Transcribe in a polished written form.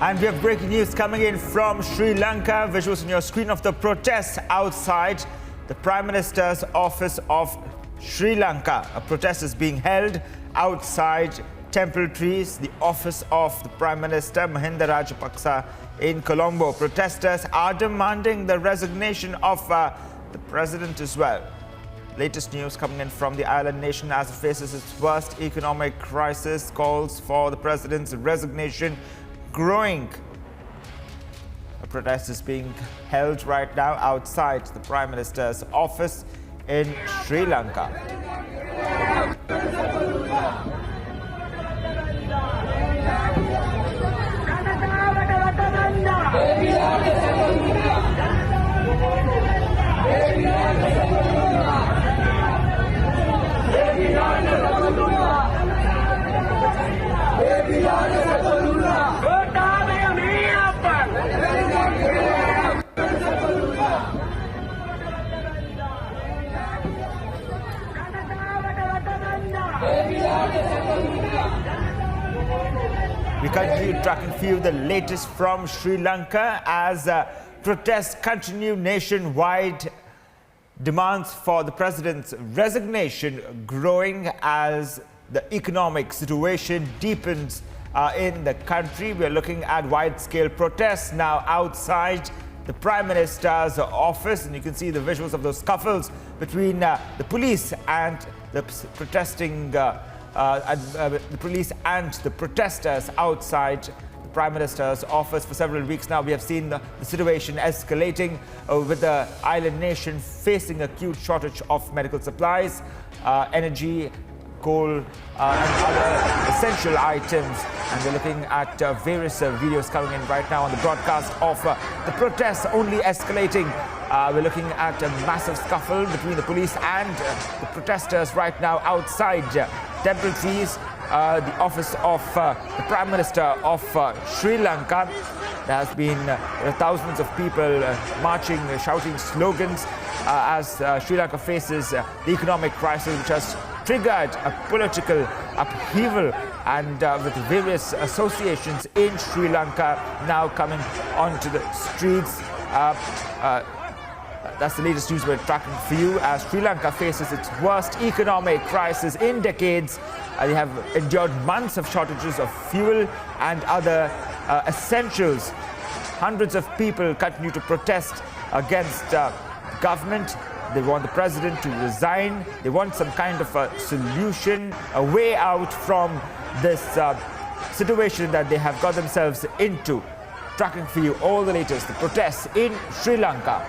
And we have breaking news coming in from Sri Lanka. Visuals on your screen of the protests outside the Prime Minister's office of Sri Lanka. A protest is being held outside Temple Trees, the office of the Prime Minister Mahinda Rajapaksa in Colombo. Protesters are demanding the resignation of the president as well. Latest news coming in from the island nation as it faces its worst economic crisis. Calls for the president's resignation growing. A protest is being held right now outside the Prime Minister's office in Sri Lanka. We continue tracking for you the latest from Sri Lanka as protests continue nationwide. Demands for the president's resignation growing as the economic situation deepens in the country. We are looking at wide-scale protests now outside the Prime Minister's office, and you can see the visuals of those scuffles between the police and the protesting. The police and the protesters outside the Prime Minister's office. For several weeks now, we have seen the situation escalating with the island nation facing acute shortage of medical supplies, energy, coal, and other essential items. And we're looking at various videos coming in right now on the broadcast of the protests only escalating. We're looking at a massive scuffle between the police and the protesters right now outside Temple Trees, the office of the Prime Minister of Sri Lanka. There has been thousands of people marching, shouting slogans as Sri Lanka faces the economic crisis, which has triggered a political upheaval, and with various associations in Sri Lanka now coming onto the streets. That's the latest news we're tracking for you as Sri Lanka faces its worst economic crisis in decades. They have endured months of shortages of fuel and other essentials. Hundreds of people continue to protest against the government. They want the president to resign. They want some kind of a solution, a way out from this situation that they have got themselves into. Tracking for you all the latest, the protests in Sri Lanka.